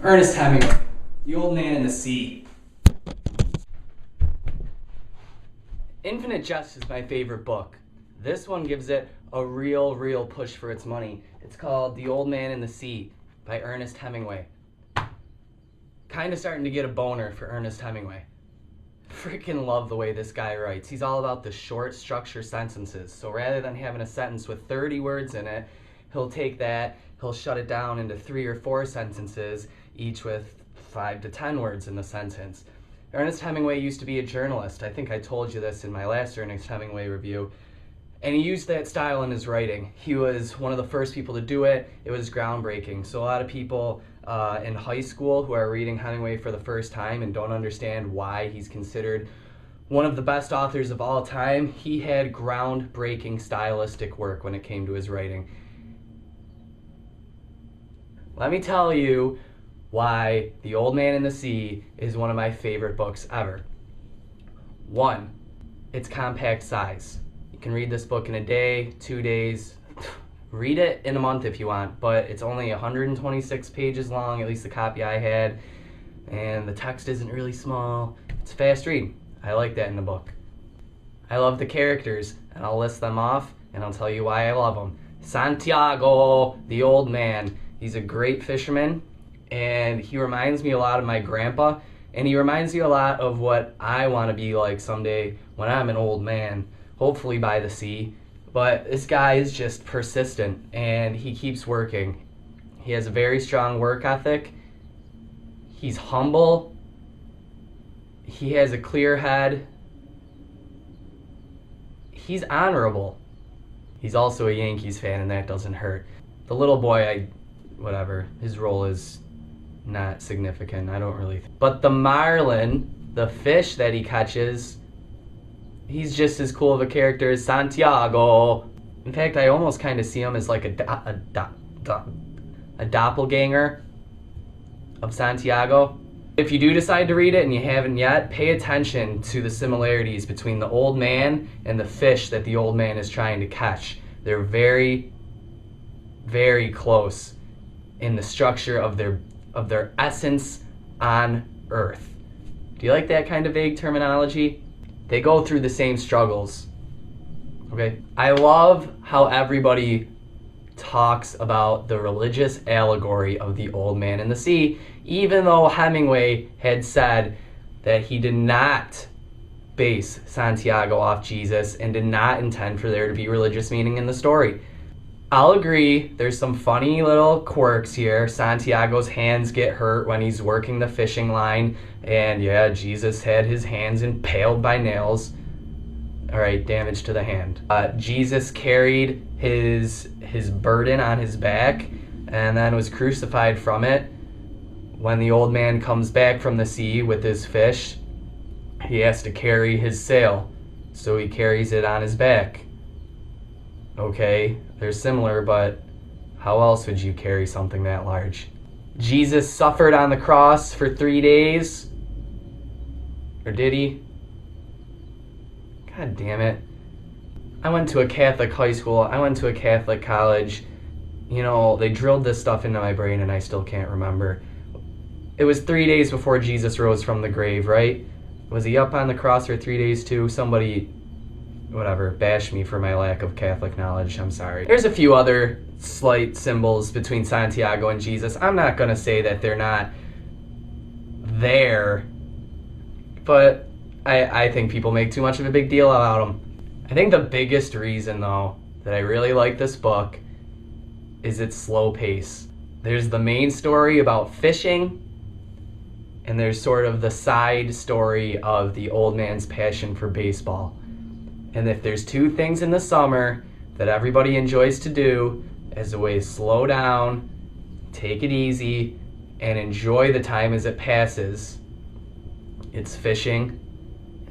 Ernest Hemingway, The Old Man and the Sea. Infinite Jest is my favorite book. This one gives it a real push for its money. It's called The Old Man and the Sea by Ernest Hemingway. Kinda starting to get a boner for Ernest Hemingway. Freaking love the way this guy writes. He's all about the short structure sentences. So rather than having a sentence with 30 words in it, he'll take that, he'll shut it down into 3 or 4 sentences, each with 5 to 10 words in the sentence. Ernest Hemingway used to be a journalist. I think I told you this in my last Ernest Hemingway review. And he used that style in his writing. He was one of the first people to do it. It was groundbreaking. So a lot of people in high school who are reading Hemingway for the first time and don't understand why he's considered one of the best authors of all time, he had groundbreaking stylistic work when it came to his writing. Let me tell you why The Old Man and the Sea is one of my favorite books ever. 1, its compact size. You can read this book in a day, 2 days, read it in a month if you want, but it's only 126 pages long, at least the copy I had, and the text isn't really small. It's fast reading. I like that in the book. I love the characters, and I'll list them off, and I'll tell you why I love them. Santiago, the old man. He's a great fisherman, and he reminds me a lot of my grandpa, and he reminds me a lot of what I want to be like someday when I'm an old man, hopefully by the sea. But this guy is just persistent, and he keeps working. He has a very strong work ethic. He's humble. He has a clear head. He's honorable. He's also a Yankees fan, and that doesn't hurt. The little boy, whatever, his role is not significant. I don't really but the marlin, the fish that he catches, he's just as cool of a character as Santiago. In fact, I almost kind of see him as like a doppelganger of Santiago. If you do decide to read it and you haven't yet, pay attention to the similarities between the old man and the fish that the old man is trying to catch. They're very close in the structure of their essence on Earth. Do you like that kind of vague terminology? They go through the same struggles. Okay? I love how everybody talks about the religious allegory of The Old Man and the Sea, even though Hemingway had said that he did not base Santiago off Jesus and did not intend for there to be religious meaning in the story. I'll agree, there's some funny little quirks here. Santiago's hands get hurt when he's working the fishing line, and yeah, Jesus had his hands impaled by nails. Alright, damage to the hand. Jesus carried his burden on his back and then was crucified from it. When the old man comes back from the sea with his fish, he has to carry his sail, so he carries it on his back. Okay, they're similar, but how else would you carry something that large? Jesus suffered on the cross for 3 days. Or did he? God damn it. I went to a Catholic high school. I went to a Catholic college. You know, they drilled this stuff into my brain and I still can't remember. It was 3 days before Jesus rose from the grave, right? Was he up on the cross for 3 days too? Somebody, whatever, bash me for my lack of Catholic knowledge. I'm sorry. There's a few other slight symbols between Santiago and Jesus. I'm not going to say that they're not there, but I think people make too much of a big deal about them. I think the biggest reason, though, that I really like this book is its slow pace. There's the main story about fishing, and there's sort of the side story of the old man's passion for baseball. And if there's 2 things in the summer that everybody enjoys to do as a way to slow down, take it easy, and enjoy the time as it passes, it's fishing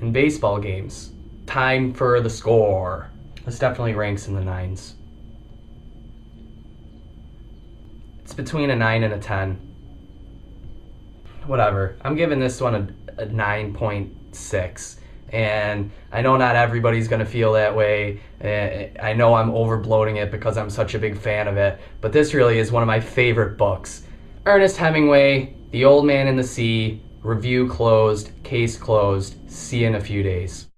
and baseball games. Time for the score. This definitely ranks in the 9s. It's between a 9 and a 10. Whatever. I'm giving this one a 9.6. And I know not everybody's going to feel that way. I know I'm overbloating it because I'm such a big fan of it. But this really is one of my favorite books. Ernest Hemingway, The Old Man in the Sea, review closed, case closed, see you in a few days.